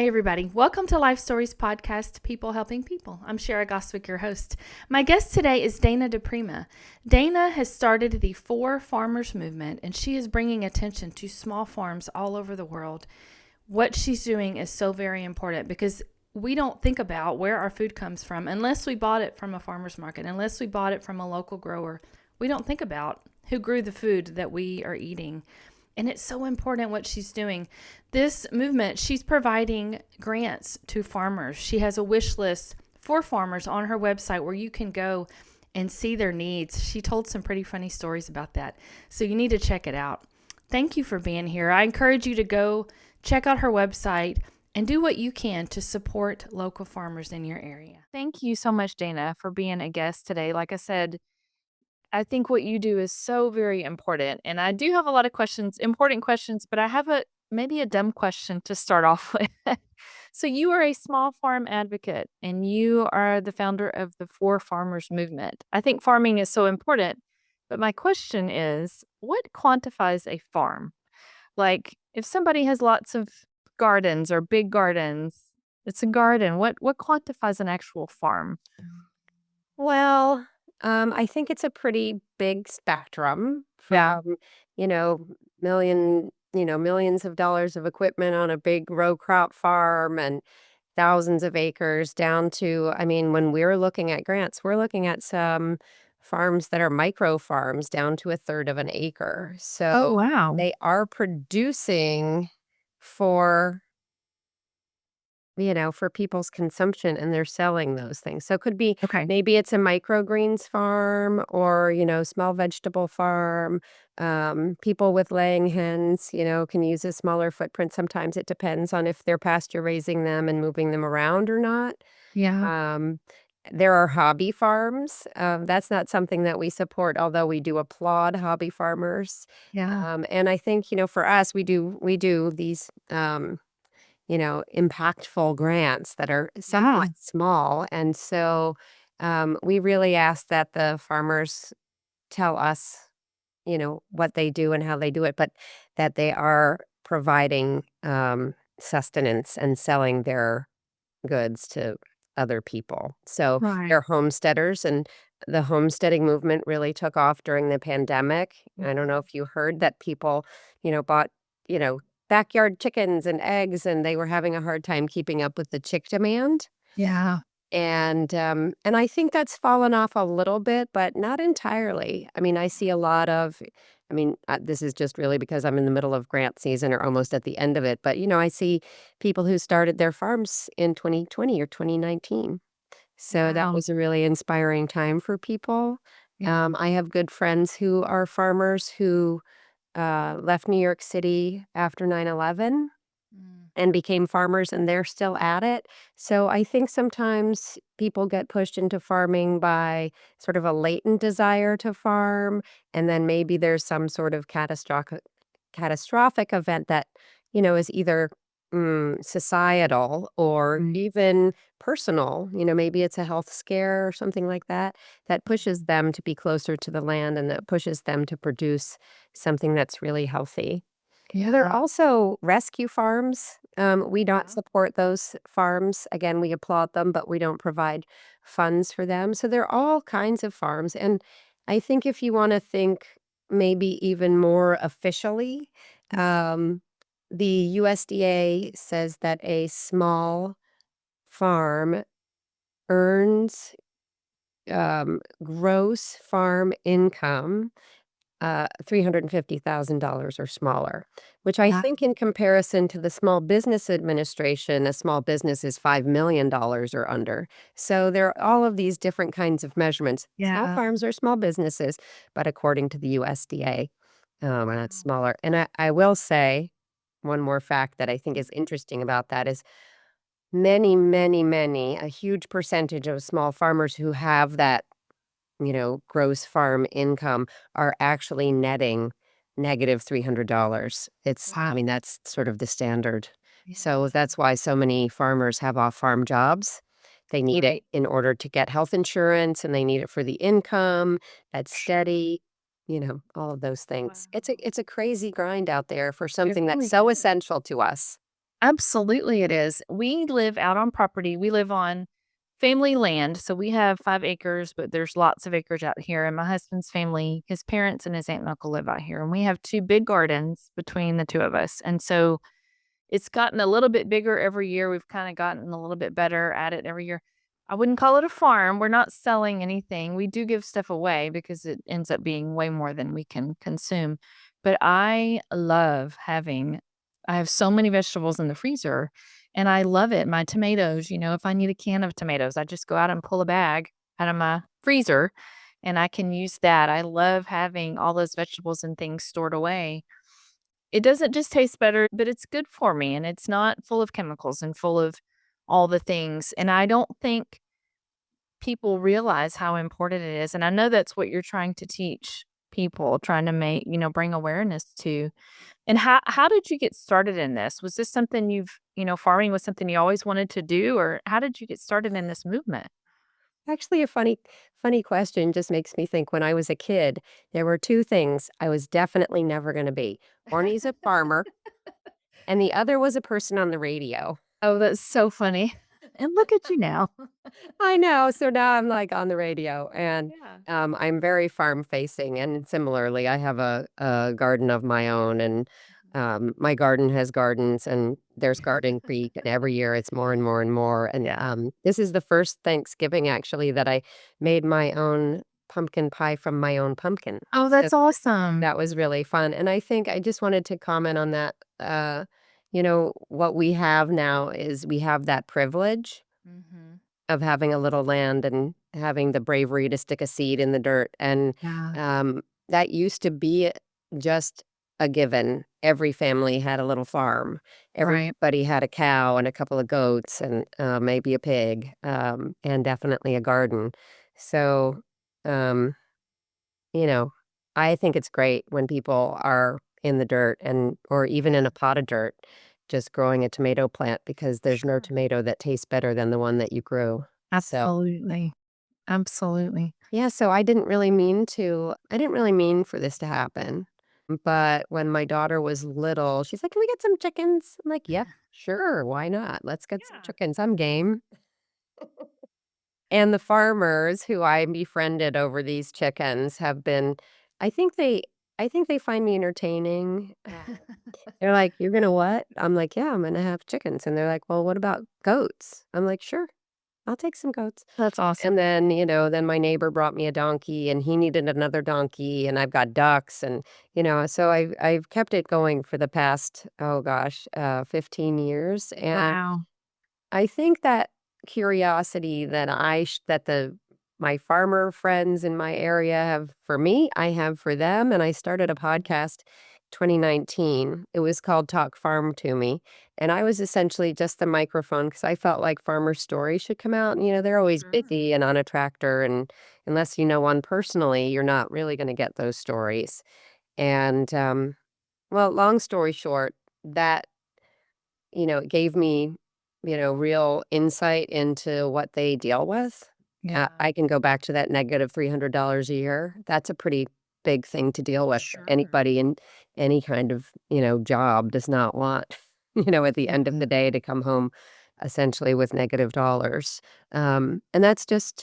Hi, everybody. Welcome to Life Stories Podcast, People Helping People. I'm Shara Goswick, your host. My guest today is Dana DiPrima. Dana has started the Four Farmers Movement, and she is bringing attention to small farms all over the world. What she's doing is so very important because we don't think about where our food comes from unless we bought it from a farmer's market, unless we bought it from a local grower. We don't think about who grew the food that we are eating. And it's so important what she's doing. This movement, she's providing grants to farmers. She has a wish list for farmers on her website where you can go and see their needs. She told some pretty funny stories about that. So you need to check it out. Thank you for being here. I encourage you to go check out her website and do what you can to support local farmers in your area. Thank you so much, Dana, for being a guest today. Like I said, I think what you do is so very important. And I do have a lot of questions, important questions, but I have maybe a dumb question to start off with. So you are a small farm advocate and you are the founder of the Four Farmers Movement. I think farming is so important, but my question is, what quantifies a farm? Like if somebody has lots of gardens or big gardens, it's a garden. What quantifies an actual farm? Well, I think it's a pretty big spectrum Yeah. from, you know, millions of dollars of equipment on a big row crop farm and thousands of acres down to, I mean, when we're looking at grants, we're looking at some farms that are micro farms down to a third of an acre. Oh, So wow. they are producing for for people's consumption and they're selling those things. So it could be Okay. maybe it's a microgreens farm or, small vegetable farm. People with laying hens, can use a smaller footprint. Sometimes it depends on if they're pasture raising them and moving them around or not. Yeah. Um, there are hobby farms. That's not something that we support, although we do applaud hobby farmers. Yeah. And I think, for us, we do these impactful grants that are Yeah. somewhat small. And so we really ask that the farmers tell us, what they do and how they do it, but that they are providing sustenance and selling their goods to other people. So Right. they're homesteaders, and the homesteading movement really took off during the pandemic. I don't know if you heard that people, bought, you know, backyard chickens and eggs, and they were having a hard time keeping up with the chick demand. Yeah. And I think that's fallen off a little bit, but not entirely. I mean, I see a lot of this is just really because I'm in the middle of grant season or almost at the end of it, but, I see people who started their farms in 2020 or 2019. So that Wow. was a really inspiring time for people. Yeah. I have good friends who are farmers who left New York City after 9/11 Mm. and became farmers, and they're still at it. So I think sometimes people get pushed into farming by sort of a latent desire to farm, and then maybe there's some sort of catastrophic event that, is either societal or Right. even personal. Maybe it's a health scare or something like that that pushes them to be closer to the land and that pushes them to produce something that's really healthy. There are Yeah. also rescue farms. We don't Yeah. support those farms. Again, we applaud them, but we don't provide funds for them. So there are all kinds of farms. And I think if you want to think maybe even more officially, um, the USDA says that a small farm earns gross farm income $350,000 or smaller, which I Yeah. think in comparison to the Small Business Administration, a small business is $5 million or under. So there are all of these different kinds of measurements. Small Yeah. farms are small businesses, but according to the USDA, that's Wow. smaller. And I will say one more fact that I think is interesting about that is many, many, many, a huge percentage of small farmers who have that gross farm income are actually netting negative $300. I Wow. mean, that's sort of the standard. So Yeah. that's why so many farmers have off-farm jobs. They need it Right. in order to get health insurance and they need it for the income that's steady, all of those things. Wow. It's a crazy grind out there for It something that's really so is. essential to us. Absolutely, it is. We live out on property. We live on family land. So we have 5 acres, but there's lots of acres out here. And my husband's family, his parents and his aunt and uncle live out here. And we have 2 big gardens between the two of us. And so it's gotten a little bit bigger every year. We've kinda gotten a little bit better at it every year. I wouldn't call it a farm. We're not selling anything. We do give stuff away because it ends up being way more than we can consume. But I have so many vegetables in the freezer, and I love it. My tomatoes, if I need a can of tomatoes, I just go out and pull a bag out of my freezer, and I can use that. I love having all those vegetables and things stored away. It doesn't just taste better, but it's good for me, and it's not full of chemicals and full of all the things, and I don't think people realize how important it is, and I know that's what you're trying to teach people, trying to bring awareness to. And how did you get started in this? Was this something farming was something you always wanted to do, or how did you get started in this movement? Actually, a funny question just makes me think when I was a kid, there were 2 things I was definitely never gonna be. Barney's a farmer, and the other was a person on the radio. Oh, that's so funny. And look at you now. I know, so now I'm, like, on the radio, and, Yeah. I'm very farm facing, and similarly, I have a garden of my own, and, my garden has gardens, and there's Garden Creek, and every year it's more and more and more, and, Yeah. this is the first Thanksgiving, actually, that I made my own pumpkin pie from my own pumpkin. Oh, So that's awesome. that was really fun, and I think I just wanted to comment on that, what we have now is we have that privilege Mhm. of having a little land and having the bravery to stick a seed in the dirt, and, Yeah. that used to be just a given. Every family had a little farm. Right. Everybody had a cow and a couple of goats and, maybe a pig, and definitely a garden. So, um, you know, I think it's great when people are in the dirt and or even in a pot of dirt, just growing a tomato plant because there's no Sure. tomato that tastes better than the one that you grew. So, Absolutely. Absolutely. yeah, so I didn't really mean for this to happen. But when my daughter was little, she's like, "Can we get some chickens?" I'm like, "Yep, sure, why not? Let's get some Yeah. chickens. I'm game." And the farmers who I befriended over these chickens have been I think they I think they find me entertaining. They're like, "You're gonna what?" I'm like, "Yeah, I'm gonna have chickens." And they're like, "Well, what about goats?" I'm like, "Sure, I'll take some goats." That's awesome. And then, then my neighbor brought me a donkey and he needed another donkey and I've got ducks and, so I've kept it going for the past, oh gosh, 15 years. And Wow. I think that curiosity that the my farmer friends in my area have for me, I have for them, and I started a podcast 2019. It was called Talk Farm to Me, and I was essentially just the microphone because I felt like farmer stories should come out, and, they're always Sure. busy and on a tractor, and unless you know one personally, you're not really gonna get those stories, and, well, long story short, that it gave me, real insight into what they deal with. Yeah. I can go back to that negative $300 a year. That's a pretty big thing to deal with. Sure. Anybody in any kind of, job does not want, at the end of the Mm-mm. day to come home essentially with negative dollars. And that's just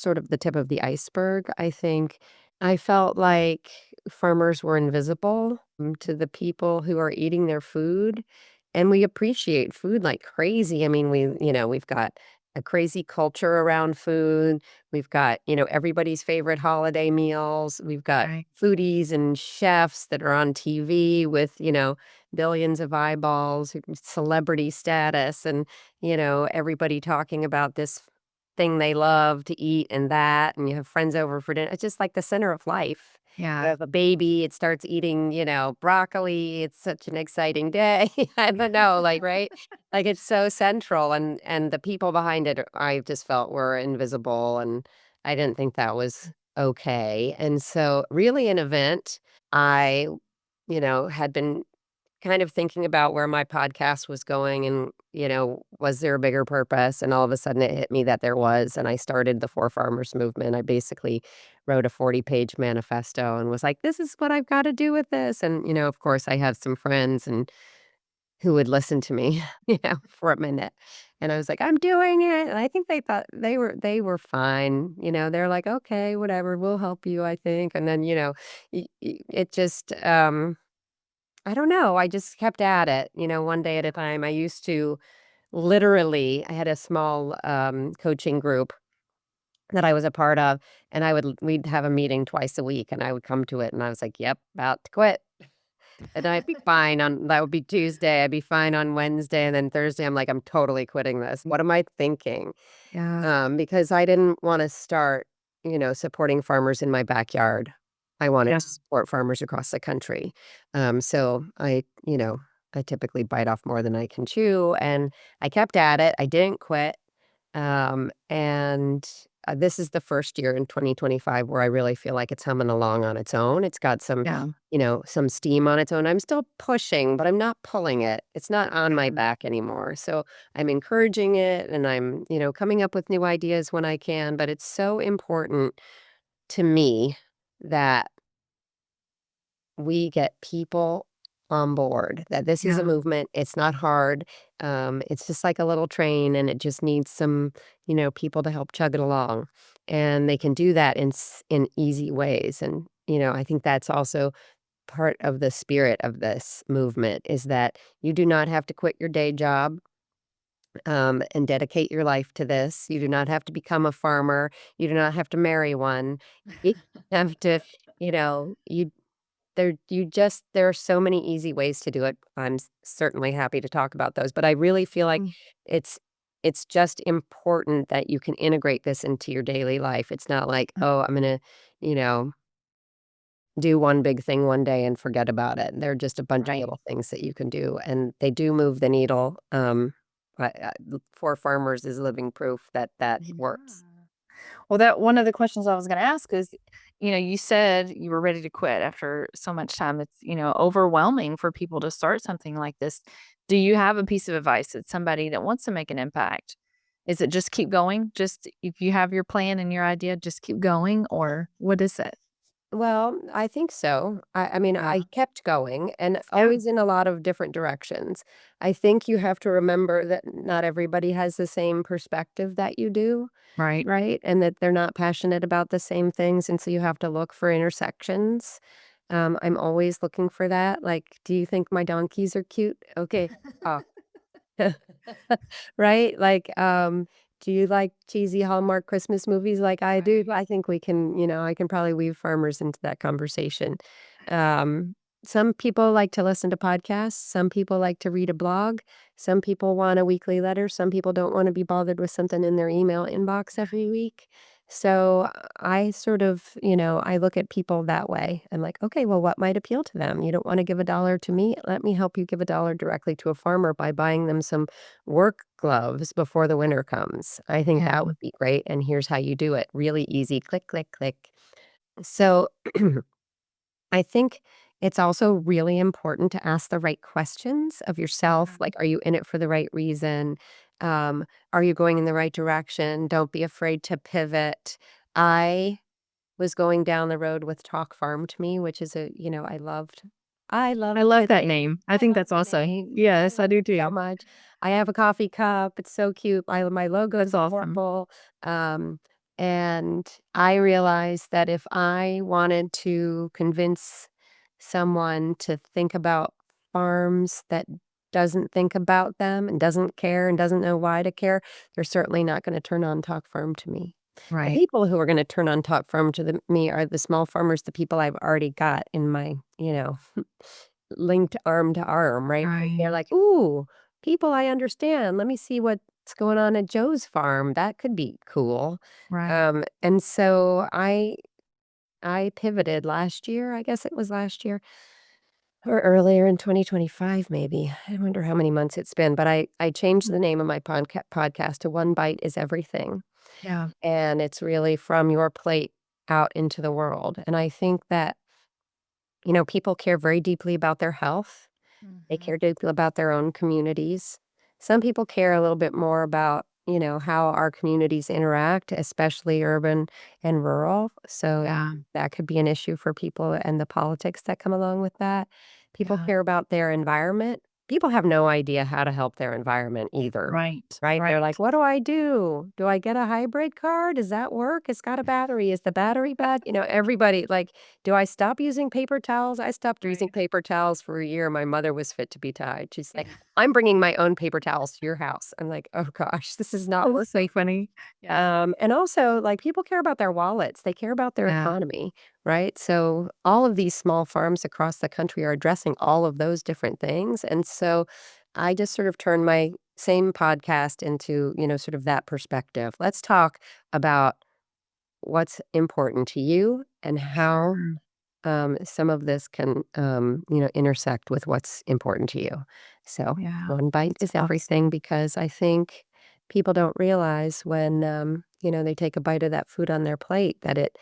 sort of the tip of the iceberg. I think I felt like farmers were invisible to the people who are eating their food. And we appreciate food like crazy. I mean, we've got a crazy culture around food. We've got, everybody's favorite holiday meals. We've got Right. foodies and chefs that are on TV with, billions of eyeballs, celebrity status, and, everybody talking about this thing they love to eat and that. And you have friends over for dinner. It's just like the center of life. You Yeah. have a baby, it starts eating, broccoli. It's such an exciting day. I don't know, like, right? Like, it's so central, and the people behind it, I just felt were invisible, and I didn't think that was okay, and so, really an event, I, had been kind of thinking about where my podcast was going and, was there a bigger purpose? And all of a sudden it hit me that there was, and I started the Four Farmers movement. I basically wrote a 40-page manifesto and was like, "This is what I've gotta do with this." And, of course, I have some friends and who would listen to me, for a minute. And I was like, "I'm doing it." And I think they thought they were fine, they're like, "Okay, whatever, we'll help you, I think." And then, it just, I don't know, I just kept at it, one day at a time. I used to literally I had a small, coaching group that I was a part of, and we'd have a meeting twice a week, and I would come to it, and I was like, "Yep, about to quit." And I'd be fine on that would be Tuesday, I'd be fine on Wednesday, and then Thursday, I'm like, "I'm totally quitting this. What am I thinking?" Yeah. Because I didn't wanna start, supporting farmers in my backyard. I wanted Yeah. to support farmers across the country. So I typically bite off more than I can chew, and I kept at it. I didn't quit. And this is the first year in 2025 where I really feel like it's humming along on its own. It's got Yeah. some steam on its own. I'm still pushing, but I'm not pulling it. It's not on my Yeah. back anymore. So I'm encouraging it and I'm, coming up with new ideas when I can. But it's so important to me that we get people on board, that this is a Yeah. movement. It's not hard. It's just like a little train and it just needs some, people to help chug it along. And they can do that in easy ways. And, I think that's also part of the spirit of this movement is that you do not have to quit your day job and dedicate your life to this. You do not have to become a farmer. You do not have to marry one. You have to, you there are so many easy ways to do it. I'm certainly happy to talk about those, but I really feel like Mm. it's it's just important that you can integrate this into your daily life. It's not like, Mm. "Oh, I'm gonna, you know, do one big thing one day and forget about it." There are just a bunch of Right. little things that you can do, and they do move the needle. For farmers is living proof that that Yeah. works. Well, that one of the questions I was gonna ask is, you said you were ready to quit after so much time. It's, overwhelming for people to start something like this. Do you have a piece of advice that somebody that wants to make an impact? Is it just keep going? Just if you have your plan and your idea, just keep going, or what is it? Well, I think so. I mean, Yeah. I kept going and Yeah. always in a lot of different directions. I think you have to remember that not everybody has the same perspective that you do, Right. right? And that they're not passionate about the same things. And so you have to look for intersections. I'm always looking for that. Like, do you think my donkeys are cute? Okay. Ah, right? Like, do you like cheesy Hallmark Christmas movies like I do? Right. I think we can, I can probably weave farmers into that conversation. Um, some people like to listen to podcasts. Some people like to read a blog. Some people want a weekly letter. Some people don't want to be bothered with something in their email inbox every week. So I sort of, I look at people that way. I'm like, okay, well, what might appeal to them? You don't want to give a dollar to me? Let me help you give a dollar directly to a farmer by buying them some work gloves before the winter comes. I think Yeah. that would be great, and here's how you do it. Really easy, click, click, click. So, I think it's also really important to ask the right questions of yourself, Yeah. like, are you in it for the right reason? Um, are you going in the right direction? Don't be afraid to pivot. I was going down the road with Talk Farm to Me, which is I I loved love the that name. name. I I think love that's the awesome. name. I Yes, I love do it so too. much. I have a coffee cup. It's so cute. My logo That's is awesome. adorable. Um, and I realized that if I wanted to convince someone to think about farms that doesn't think about them and doesn't care and doesn't know why to care, they're certainly not gonna turn on Talk Farm to Me. The Right. people who are gonna turn on Talk Farm to me are the small farmers, the people I've already got in my, linked arm to arm, right? They're Right. like, "Ooh, people I understand. Let me see what's going on at Joe's farm. That could be cool." Right. And so I pivoted last year, I guess it was last year or earlier in 2025 maybe. I wonder how many months it's been, but I changed the name of my podcast to One Bite is Everything. Yeah. And it's really from your plate out into the world. And I think that, people care very deeply about their health. They Mhm. care deeply about their own communities. Some people care a little bit more about, how our communities interact, especially urban and rural. So Yeah. that could be an issue for people and the politics that come along with that. People Yeah. care about their environment. people have no idea how to help their environment either, Right. right? They're like, Right. "What do I do? Do I get a hybrid car? Does that work? It's got a battery. Is the battery bad?" Everybody like, "Do I stop using paper towels?" I stopped using Right. paper towels for a year. My mother was fit to be tied. She's like, Yeah. "I'm bringing my own paper towels to your house." I'm like, "Oh gosh, this is not Oh, that's so working." funny. Yeah. And also, like, people care about their wallets. They care about their Yeah. economy, right? So all of these small farms across the country are addressing all of those different things. And so I just sort of turned my same podcast into, sort of that perspective. Let's talk about what's important to you and how Sure. some of this can, intersect with what's important to you. So Yeah. one bite That's is awesome. everything because I think people don't realize when, they take a bite of that food on their plate that it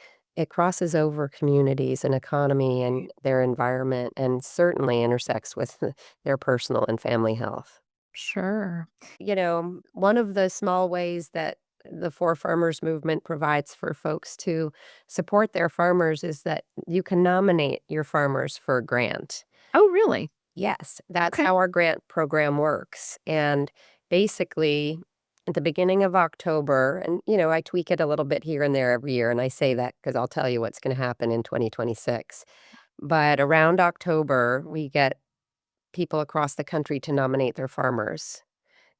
crosses over communities and economy and Right. their environment and certainly intersects with their personal and family health. Sure. One of the small ways that the For Farmers movement provides for folks to support their farmers is that you can nominate your farmers for a grant. Oh, really? Yes, that's Okay. how our grant program works. And basically, at the beginning of October, and I tweak it a little bit here and there every year, and I say that because I'll tell you what's going to happen in 2026. But around October, we get people across the country to nominate their farmers.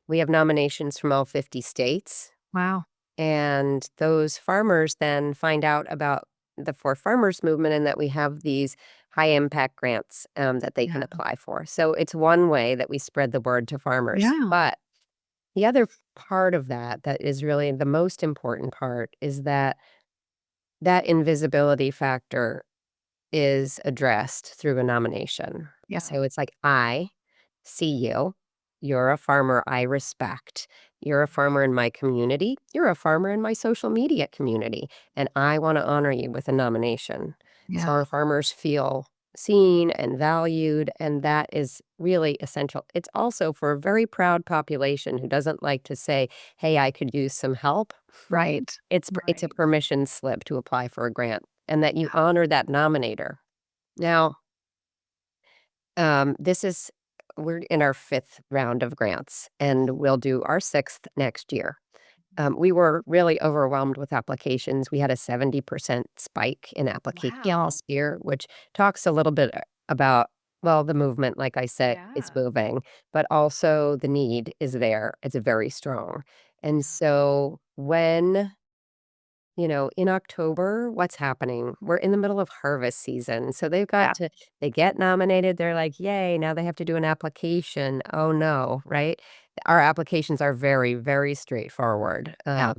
We have nominations from all 50 states, Wow. and those farmers then find out about the For Farmers movement and that we have these high impact grants that they can Yeah. apply for. So it's one way that we spread the word to farmers. Yeah. But the other part of that is really the most important part is that invisibility factor is addressed through a nomination. Yeah. So it's like, I see you. You're a farmer I respect. You're a farmer in my community. You're a farmer in my social media community. And I want to honor you with a nomination. So Yeah. our farmers feel seen and valued. And that is really essential. It's also for a very proud population who doesn't like to say, "Hey, I could use some help." Right. It's a Right. permission slip to apply for a grant and that you Yeah. honor that nominator. Now, this is we're in our 5th round of grants, and we'll do our 6th next year. We were really overwhelmed with applications. We had a 70% spike in applications Wow. last year, which talks a little bit about, well, the movement, like I said, is Yeah. moving, but also the need is there. It's very strong. And Yeah. so in October, what's happening? We're in the middle of harvest season. So Yeah. they get nominated. They're like, yay, now they have to do an application. Oh no, right? Our applications are very, very straightforward. Yeah.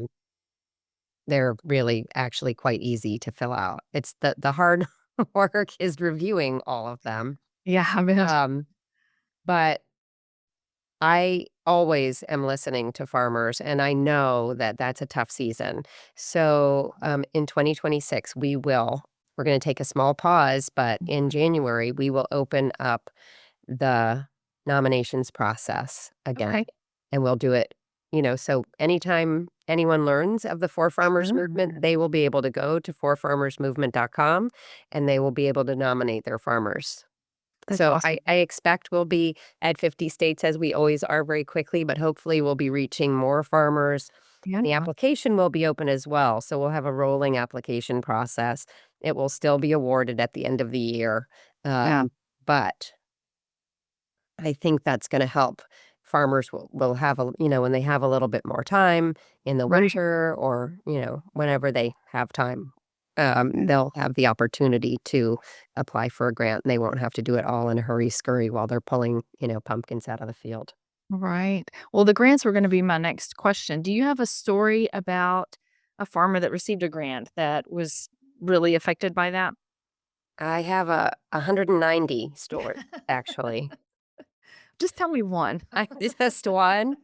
They're really actually quite easy to fill out. It's the hard work is reviewing all of them. Yeah. I mean, Um, but I always am listening to farmers, and I know that that's a tough season. So, in 2026, we're gonna take a small pause, but in January, we will open up the nominations process again, okay. and we'll do it, so anytime anyone learns of the For Farmers Sure. movement, they will be able to go to forfarmersmovement.com, and they will be able to nominate their farmers. That's So awesome. I expect we'll be at 50 states as we always are very quickly, but hopefully we'll be reaching more farmers. Yeah. The application will be open as well. So we'll have a rolling application process. It will still be awarded at the end of the year. Yeah. But I think that's going to help. Farmers will have when they have a little bit more time in the Right. winter or, whenever they have time, they'll have the opportunity to apply for a grant and they won't have to do it all in a hurry scurry while they're pulling, pumpkins out of the field. Right. Well, the grants were gonna be my next question. Do you have a story about a farmer that received a grant that was really affected by that? I have a 190 stories, actually. Just tell me one. I just one.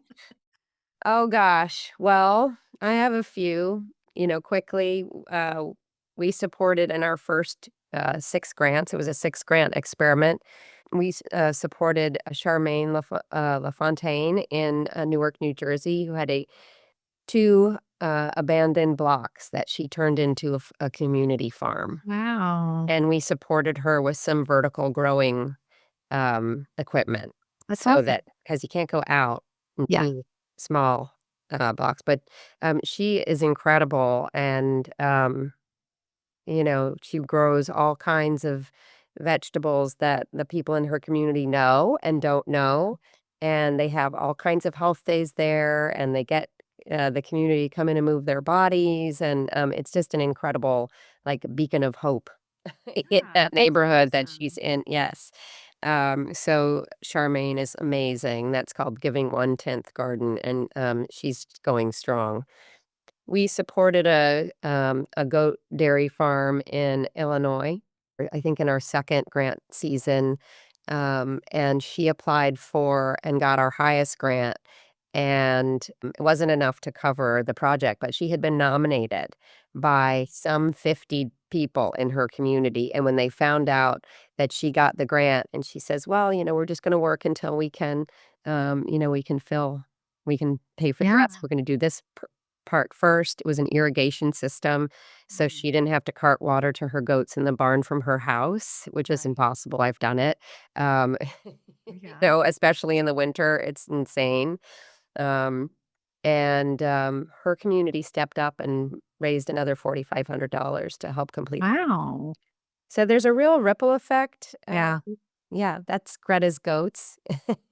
Oh gosh. Well, I have a few, quickly. We supported in our first 6 grants. It was a 6 grant experiment. We supported Charmaine LaFontaine in Newark, New Jersey, who had two abandoned blocks that she turned into a community farm. Wow. And we supported her with some vertical growing equipment. That's so awesome. that because you can't go out in Yeah. too small, blocks, but, she is incredible, and, she grows all kinds of vegetables that the people in her community know and don't know, and they have all kinds of health days there, and they get, the community come in and move their bodies, and, it's just an incredible, like, beacon of hope in Yeah, that that's neighborhood that she's awesome. in, yes. So Charmaine is amazing. That's called Giving 1/10 Garden, and, she's going strong. We supported a goat dairy farm in Illinois, I think in our 2nd grant season, and she applied for and got our highest grant, and it wasn't enough to cover the project, but she had been nominated by some 50 people in her community, and when they found out that she got the grant, and she says, "Well, we're just gonna work until we can we can pay for the Yeah. rest. We're gonna do this part first." It was an irrigation system, so Mhm. she didn't have to cart water to her goats in the barn from her house, which is Right. impossible. I've done it. Um, Yeah. especially in the winter, it's insane. Um, and her community stepped up and raised another $4,500 to help complete. Wow. So there's a real ripple effect. Yeah. Yeah, that's Greta's goats.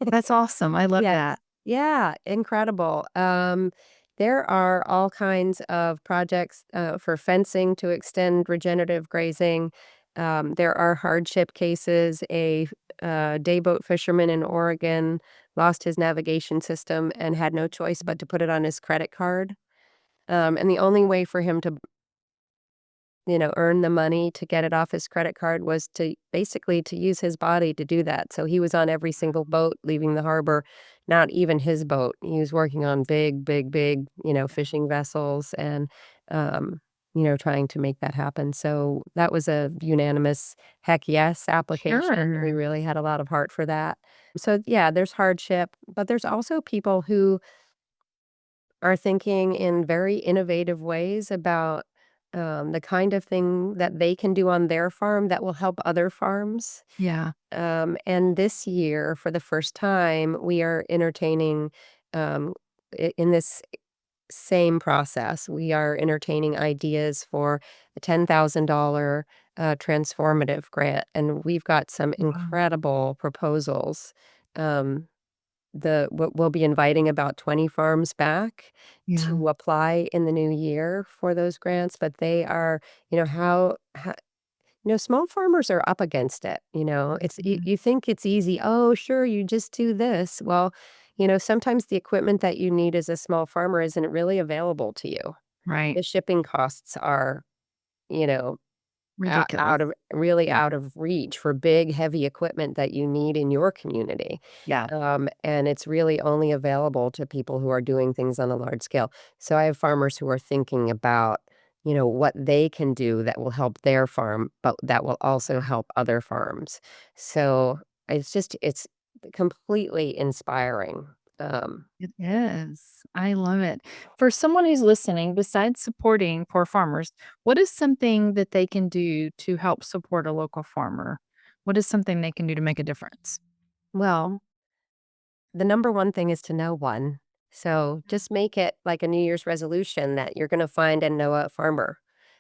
That's awesome. I love Yes. that. Yeah, incredible. There are all kinds of projects for fencing to extend regenerative grazing. There are hardship cases. A dayboat fisherman in Oregon lost his navigation system and had no choice but to put it on his credit card. And the only way for him to earn the money to get it off his credit card was to basically to use his body to do that. So he was on every single boat leaving the harbor, not even his boat. He was working on big, big, big, fishing vessels and, trying to make that happen. So that was a unanimous heck yes application. We Sure. really had a lot of heart for that. So yeah, there's hardship, but there's also people who are thinking in very innovative ways about, the kind of thing that they can do on their farm that will help other farms. Yeah. And this year, for the first time, we are entertaining, um, in this same process, we are entertaining ideas for a $10,000 transformative grant, and we've got some Wow. incredible proposals. Um, we'll be inviting about 20 farms back Yeah. to apply in the new year for those grants, but they are, how small farmers are up against it, it's Mhm. you think it's easy, "Oh, sure, you just do this." Well, sometimes the equipment that you need as a small farmer isn't really available to you. Right. The shipping costs are, you know, Ridiculous. Yeah. out of reach for big, heavy equipment that you need in your community, Yeah. and it's really only available to people who are doing things on a large scale. So I have farmers who are thinking about, what they can do that will help their farm, but that will also help other farms. So it's completely inspiring. Um It is. I love it. For someone who's listening, besides supporting poor farmers, what is something that they can do to help support a local farmer? What is something they can do to make a difference? well, the number one thing is to know one. So just make it like a New Year's resolution that you're gonna find and know a farmer,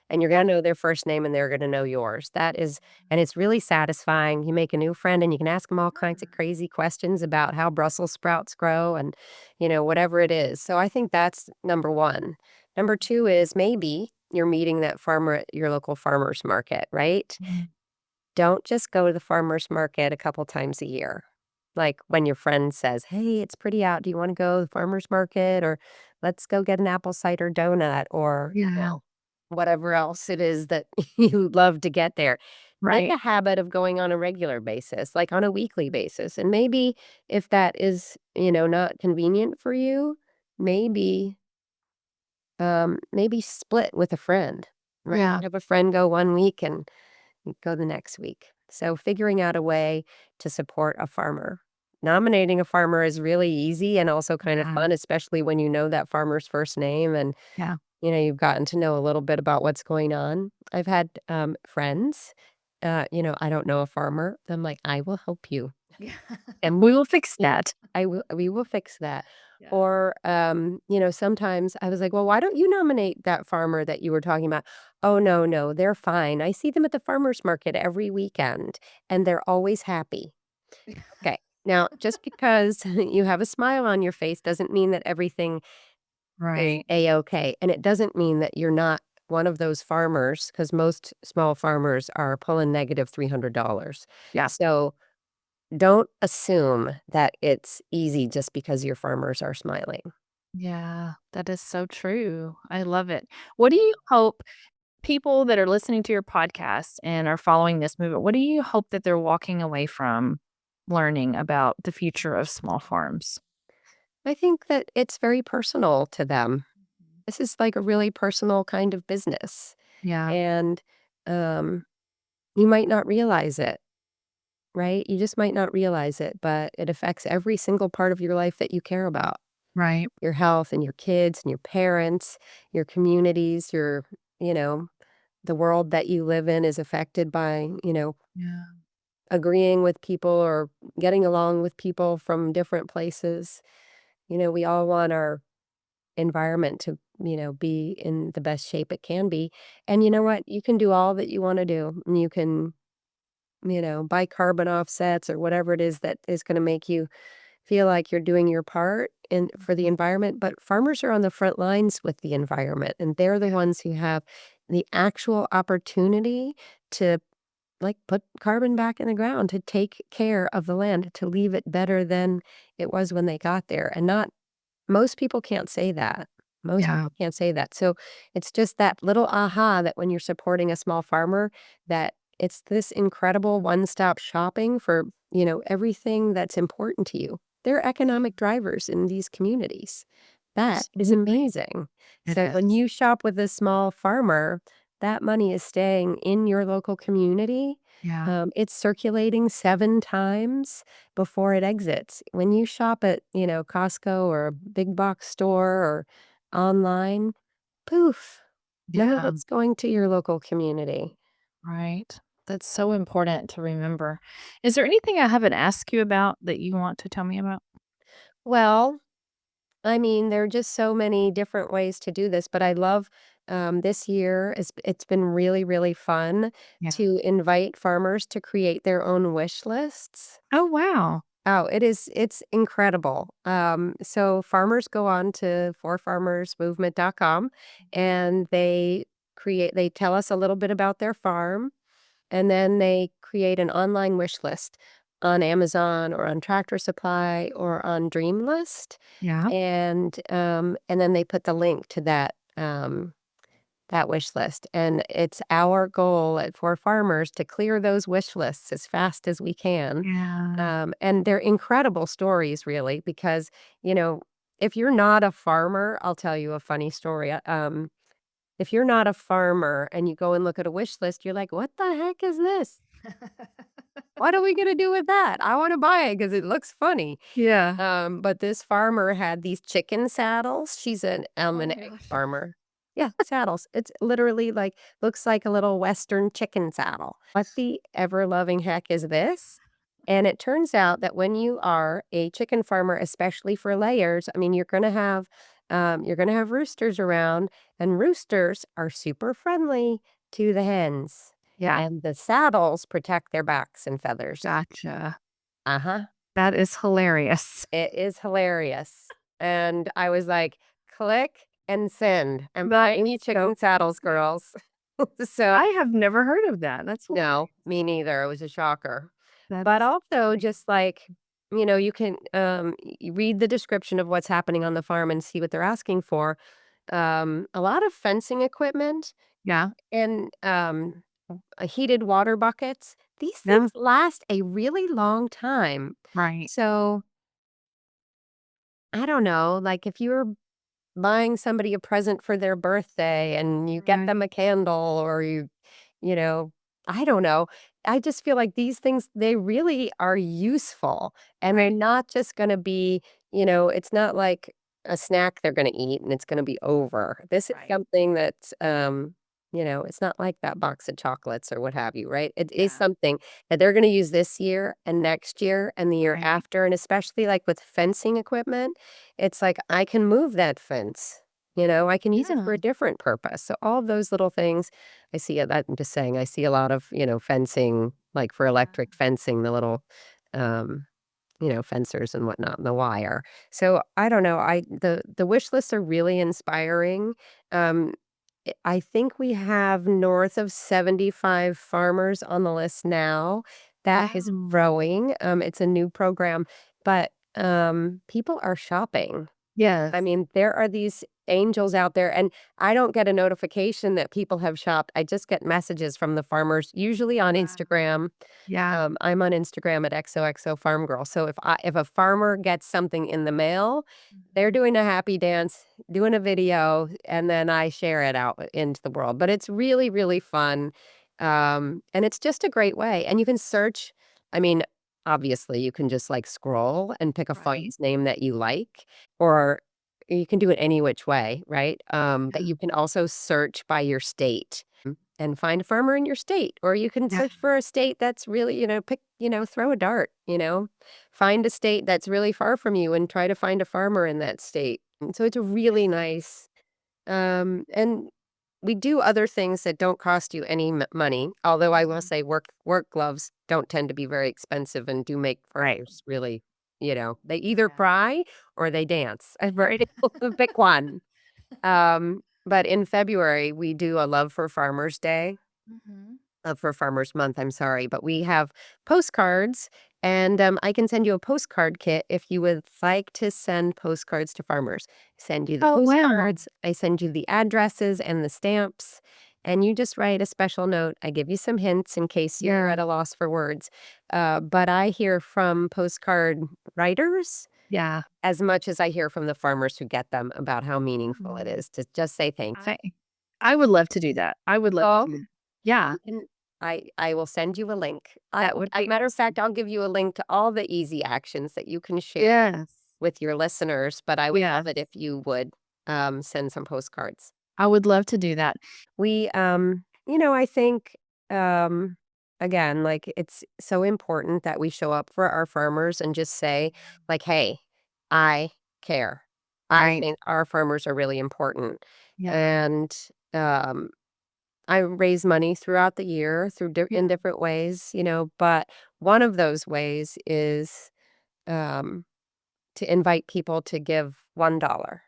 and you're Yeah. gonna know their first name, and they're gonna know yours. That is and it's really satisfying. You make a new friend, and you can ask them all kinds of crazy questions about how Brussels sprouts grow and, whatever it is. So I think that's number 1. Number 2 is maybe you're meeting that farmer at your local farmer's market, right? Mhm. Don't just go to the farmer's market a couple times a year. Like when your friend says, "Hey, it's pretty out. Do you want to go to the farmer's market?" Or "Let's go get an apple cider donut," or, Yeah. whatever else it is that you love to get there. Make Right. a habit of going on a regular basis, like on a weekly basis. And maybe if that is, not convenient for you, maybe maybe split with a friend, right? Yeah. Have a friend go 1 week and go the next week. So figuring out a way to support a farmer. Nominating a farmer is really easy and also kind of Yeah. fun, especially when you know that farmer's first name and, Yeah. you've gotten to know a little bit about what's going on. I've had friends, I don't know a farmer. I'm like, I will help you. Yeah. And we will fix that. We will fix that. Yeah. Or, sometimes I was like, "Well, why don't you nominate that farmer that you were talking about?" "Oh, no, no, they're fine. I see them at the farmer's market every weekend, and they're always happy." Okay. Now, just because you have a smile on your face doesn't mean that everything is Right. A-okay, and it doesn't mean that you're not one of those farmers, because most small farmers are pulling negative $300. Yeah. So don't assume that it's easy just because your farmers are smiling. Yeah, that is so true. I love it. What do you hope people that are listening to your podcast and are following this movement, what do you hope that they're walking away from learning about the future of small farms? I think that it's very personal to them. Mhm. This is like a really personal kind of business, Yeah, and, um, you might not realize it, right? You just might not realize it, but it affects every single part of your life that you care about. right. Your health and your kids and your parents, your communities, you know, the world that you live in is affected by, Yeah, agreeing with people or getting along with people from different places. We all want our environment to, be in the best shape it can be. And you know what? You can do all that you want to do. And you can, buy carbon offsets or whatever it is that is going to make you feel like you're doing your part in for the mhm, environment. But farmers are on the front lines with the environment, and they're the yeah, ones who have the actual opportunity to like, put carbon back in the ground, to take care of the land, to leave it better than it was when they got there, and not most people can't say that. Most yeah, people can't say that, so it's just that little aha that when you're supporting a small farmer, that it's this incredible one-stop shopping for, everything that's important to you. They're economic drivers in these communities. That is absolutely. amazing. It So when is. you shop with a small farmer, that money is staying in your local community. Yeah, It's circulating 7 times before it exits. When you shop at, Costco or a big box store or online, poof, none of yeah, it's going to your local community. right. That's so important to remember. Is there anything I haven't asked you about that you want to tell me about? Well, I mean, there are just so many different ways to do this, but I love this year. It's been really, really fun Yeah. to invite farmers to create their own wish lists. Oh, wow. Oh, it's incredible. So farmers go on to forfarmersmovement.com and they tell us a little bit about their farm, and then they create an online wish list on Amazon or on Tractor Supply or on Dreamlist, Yeah. and then they put the link to that wish list, and it's our goal at For Farmers to clear those wish lists as fast as we can, Yeah. and they're incredible stories, really, because, you know, if you're not a farmer I'll tell you a funny story, if you're not a farmer and you go and look at a wish list, you're like, "What the heck is this? What are we gonna do with that? I wanna buy it because it looks funny." Yeah. But this farmer had these chicken saddles. She's Oh an my egg gosh. farmer. Yeah, saddles. It's literally like looks like a little Western chicken saddle. What the ever loving heck is this? And it turns out that when you are a chicken farmer, especially for layers, I mean, you're gonna have roosters around, and roosters are super friendly to the hens, Yeah. and the saddles protect their backs and feathers. Gotcha. Uh-huh. That is hilarious. It is hilarious, and I was like, "Click and send. I'm buying you So chicken saddles, girls." So I have never heard of that. That's no, hilarious. me neither, it was a shocker. That But is also funny. just like, you can, read the description of what's happening on the farm and see what they're asking for. A lot of fencing equipment Yeah. and, heated water buckets. These Yeah. things last a really long time. Right. So, I don't know, like, if you're buying somebody a present for their birthday and you get Right. them a candle or you know, I don't know. I just feel like these things, they really are useful and they're Right. not just going to be, it's not like a snack they're going to eat and it's going to be over. This is Right. something that's, It's not like that box of chocolates or what have you, right? It is Yeah. something that they're gonna use this year and next year and the year Right. after, and especially, like, with fencing equipment, it's like, I can move that fence, I can use it Yeah. for a different purpose, so all of those little things, I see that I'm just saying, I see a lot of, fencing, like, for Yeah. electric fencing, the little, um fencers and whatnot, and the wire. So I don't know. The wish lists are really inspiring. Um, I think we have north of 75 farmers on the list now. That is Wow. growing. It's a new program, but people are shopping. Yes. I mean, there are these angels out there, and I don't get a notification that people have shopped. I just get messages from the farmers, usually on Wow. Instagram. Yeah. I'm on Instagram at XOXO Farm Girl. So if a farmer gets something in the mail, they're Mhm. doing a happy dance, doing a video, and then I share it out into the world. But it's really, really fun. And it's just a great way. And you can search. I mean, obviously, you can just like scroll and pick a Right. farm's name that you like, or you can do it any which way, right? But Yeah. you can also search by your state and find a farmer in your state, or you can Yeah. search for a state that's really, throw a dart, find a state that's really far from you and try to find a farmer in that state. And so it's a really nice, and we do other things that don't cost you any money. Although I will Mhm. say work gloves don't tend to be very expensive and do make Right. farmers really, they either Yeah. cry or they dance. I've already pick one. But in February, we do a Love for Farmers Day. Mhm. For Farmers Month, I'm sorry, but we have postcards, and I can send you a postcard kit if you would like to send postcards to farmers. Send you the Oh, wow. postcards, I send you the addresses and the stamps, and you just write a special note. I give you some hints in case you're Yeah. at a loss for words. But I hear from postcard writers Yeah. as much as I hear from the farmers who get them about how meaningful it Mm. is to just say thank you. I would love to do that. I would love to Oh, do that. Yeah. and I will send you a link. That would be Matter of awesome. fact, I'll give you a link to all the easy actions that you can share Yes. with your listeners, but I would Yes. love it if you would, send some postcards. I would love to do that. I think, um, again, like, it's so important that we show up for our farmers and just say, like, "Hey, I care. I Right. think our farmers are really important." Yeah. And, um I raise money throughout the year Yeah. in different ways, but one of those ways is, um, to invite people to give $1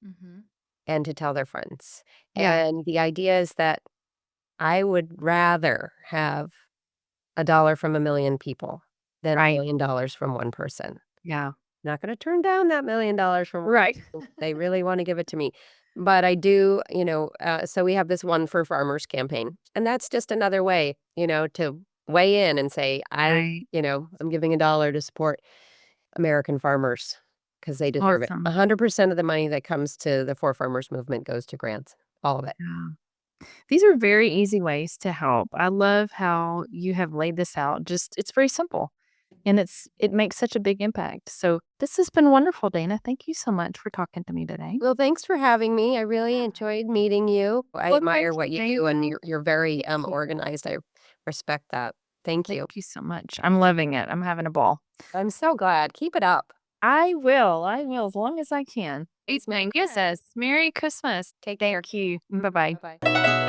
Mhm. and to tell their friends. Yeah. And the idea is that I would rather have a dollar from a million people than Right. $1 million from one person. Yeah. Not gonna turn down that $1 million from Right. they really wanna give it to me. But I do, so we have this One for Farmers campaign, and that's just another way, to weigh in and say, Right. I'm giving $1 to support American farmers because they deserve it. Awesome. 100% of the money that comes to the For Farmers movement goes to grants, all of it. Yeah. These are very easy ways to help. I love how you have laid this out. Just it's very simple and it makes such a big impact. So this has been wonderful, Dana. Thank you so much for talking to me today. Well, thanks for having me. I really Yeah. enjoyed meeting you. I Well, thank admire you, what you Dana. do, and you're very, Thank you. organized. I respect that. Thank Thank you. you so much. I'm loving it. I'm having a ball. I'm so glad. Keep it up. I will. I will as long as I can. Thanks, man. Yes. Merry Christmas. Take care. Thank you. Bye bye. Bye-bye.